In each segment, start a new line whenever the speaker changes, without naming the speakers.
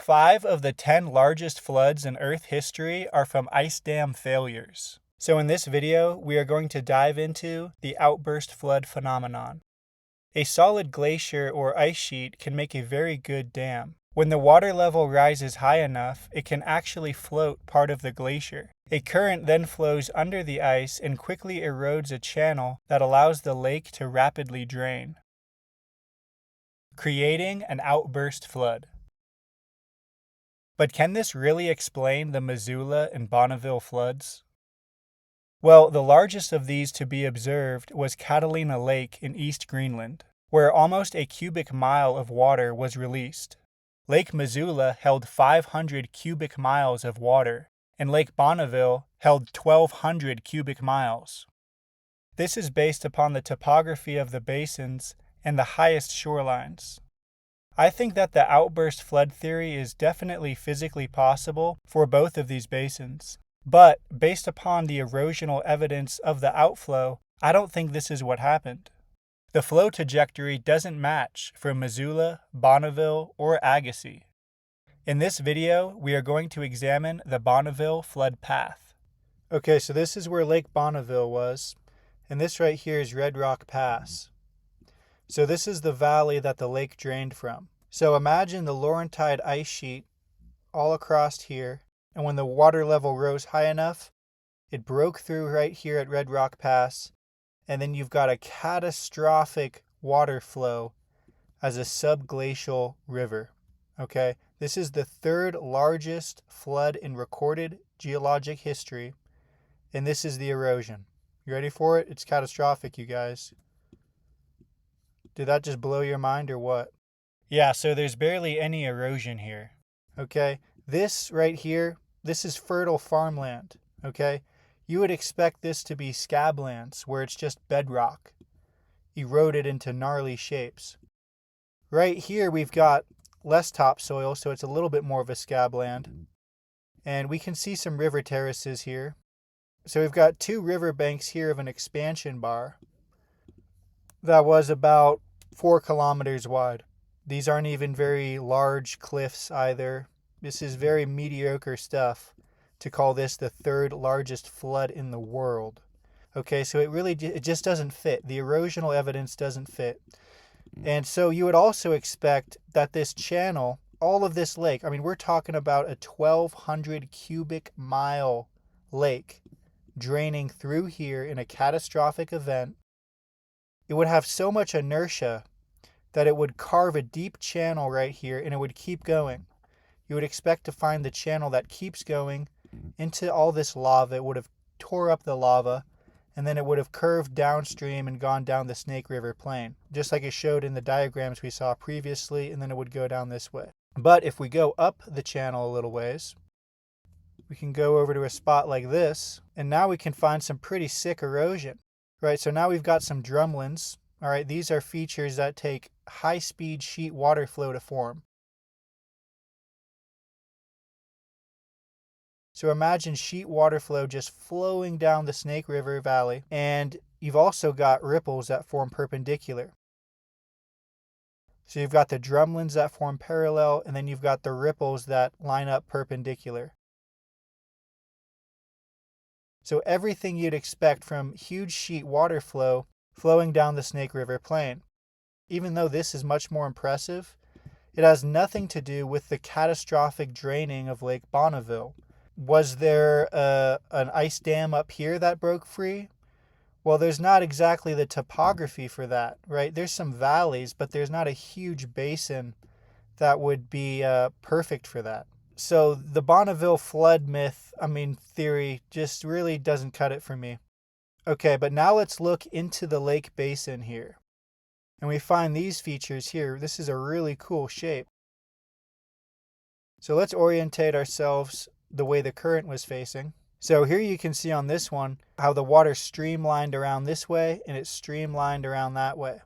5 of the 10 largest floods in Earth history are from ice dam failures. So in this video, we are going to dive into the outburst flood phenomenon. A solid glacier or ice sheet can make a very good dam. When the water level rises high enough, it can actually float part of the glacier. A current then flows under the ice and quickly erodes a channel that allows the lake to rapidly drain, creating an outburst flood. But can this really explain the Missoula and Bonneville floods? Well, the largest of these to be observed was Catalina Lake in East Greenland, where almost a cubic mile of water was released. Lake Missoula held 500 cubic miles of water, and Lake Bonneville held 1,200 cubic miles. This is based upon the topography of the basins and the highest shorelines. I think that the outburst flood theory is definitely physically possible for both of these basins. But based upon the erosional evidence of the outflow, I don't think this is what happened. The flow trajectory doesn't match for Missoula, Bonneville, or Agassiz. In this video, we are going to examine the Bonneville flood path. Okay, so this is where Lake Bonneville was, and this right here is Red Rock Pass. So this is the valley that the lake drained from. So imagine the Laurentide ice sheet all across here, and when the water level rose high enough, it broke through right here at Red Rock Pass, and then you've got a catastrophic water flow as a subglacial river. Okay, this is the third largest flood in recorded geologic history, and this is the erosion. You ready for it? It's catastrophic, you guys. Did that just blow your mind or what? Yeah, so there's barely any erosion here. Okay, this right here, this is fertile farmland. Okay, you would expect this to be scablands, where it's just bedrock, eroded into gnarly shapes. Right here, we've got less topsoil, so it's a little bit more of a scabland. And we can see some river terraces here. So we've got two river banks here of an expansion bar that was about 4 kilometers wide. These aren't even very large cliffs either. This is very mediocre stuff to call this the third largest flood in the world. Okay, so it just doesn't fit. The erosional evidence doesn't fit. And so you would also expect that this channel, all of this lake, I mean, we're talking about a 1,200 cubic mile lake draining through here in a catastrophic event. It would have so much inertia that it would carve a deep channel right here and it would keep going. You would expect to find the channel that keeps going into all this lava. It would have tore up the lava, and then it would have curved downstream and gone down the Snake River Plain, just like it showed in the diagrams we saw previously, and then it would go down this way. But if we go up the channel a little ways, we can go over to a spot like this, and now we can find some pretty sick erosion. Right, so now we've got some drumlins. All right, these are features that take high-speed sheet water flow to form. So imagine sheet water flow just flowing down the Snake River Valley, and you've also got ripples that form perpendicular. So you've got the drumlins that form parallel, and then you've got the ripples that line up perpendicular. So everything you'd expect from huge sheet water flow flowing down the Snake River Plain. Even though this is much more impressive, it has nothing to do with the catastrophic draining of Lake Bonneville. Was there an ice dam up here that broke free? Well, there's not exactly the topography for that, right? There's some valleys, but there's not a huge basin that would be perfect for that. So the Bonneville flood theory just really doesn't cut it for me. Okay, but now let's look into the lake basin here. And we find these features here. This is a really cool shape. So let's orientate ourselves the way the current was facing. So here you can see on this one how the water streamlined around this way and it streamlined around that way.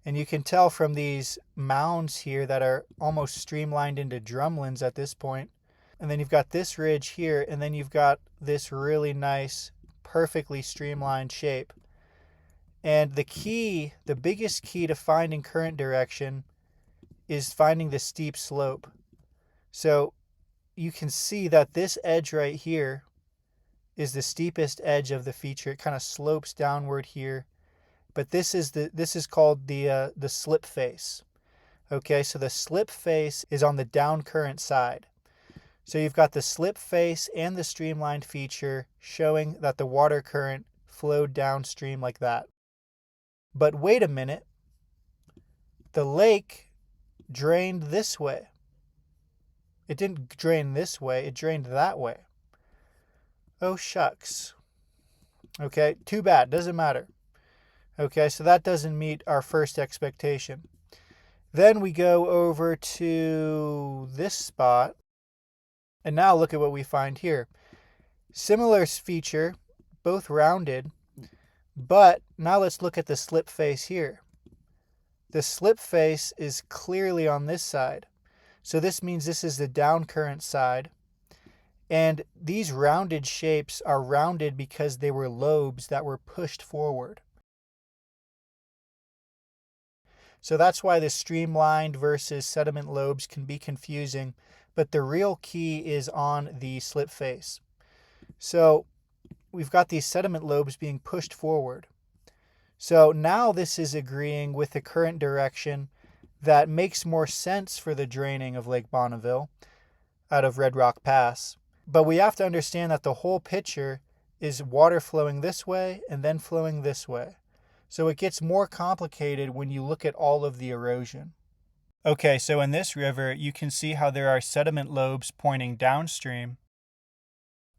And you can tell from these mounds here that are almost streamlined into drumlins at this point. And then you've got this ridge here, and then you've got this really nice, perfectly streamlined shape. And the biggest key to finding current direction is finding the steep slope. So you can see that this edge right here is the steepest edge of the feature. It kind of slopes downward here, but this is called the slip face. Okay, so the slip face is on the down current side. So you've got the slip face and the streamlined feature showing that the water current flowed downstream like that. But wait a minute, the lake drained this way. It didn't drain this way, it drained that way. Oh shucks. Okay, too bad, doesn't matter. Okay, so that doesn't meet our first expectation. Then we go over to this spot, and now look at what we find here. Similar feature, both rounded, but now let's look at the slip face here. The slip face is clearly on this side. So this means this is the down current side. And these rounded shapes are rounded because they were lobes that were pushed forward. So that's why the streamlined versus sediment lobes can be confusing, but the real key is on the slip face. So we've got these sediment lobes being pushed forward. So now this is agreeing with the current direction that makes more sense for the draining of Lake Bonneville out of Red Rock Pass. But we have to understand that the whole picture is water flowing this way and then flowing this way. So it gets more complicated when you look at all of the erosion. Okay, so in this river, you can see how there are sediment lobes pointing downstream,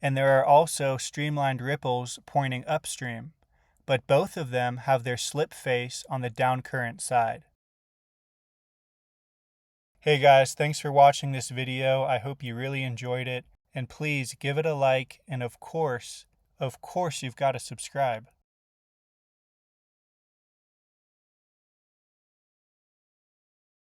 and there are also streamlined ripples pointing upstream, but both of them have their slip face on the downcurrent side. Hey guys, thanks for watching this video. I hope you really enjoyed it, and please give it a like, and of course, you've got to subscribe.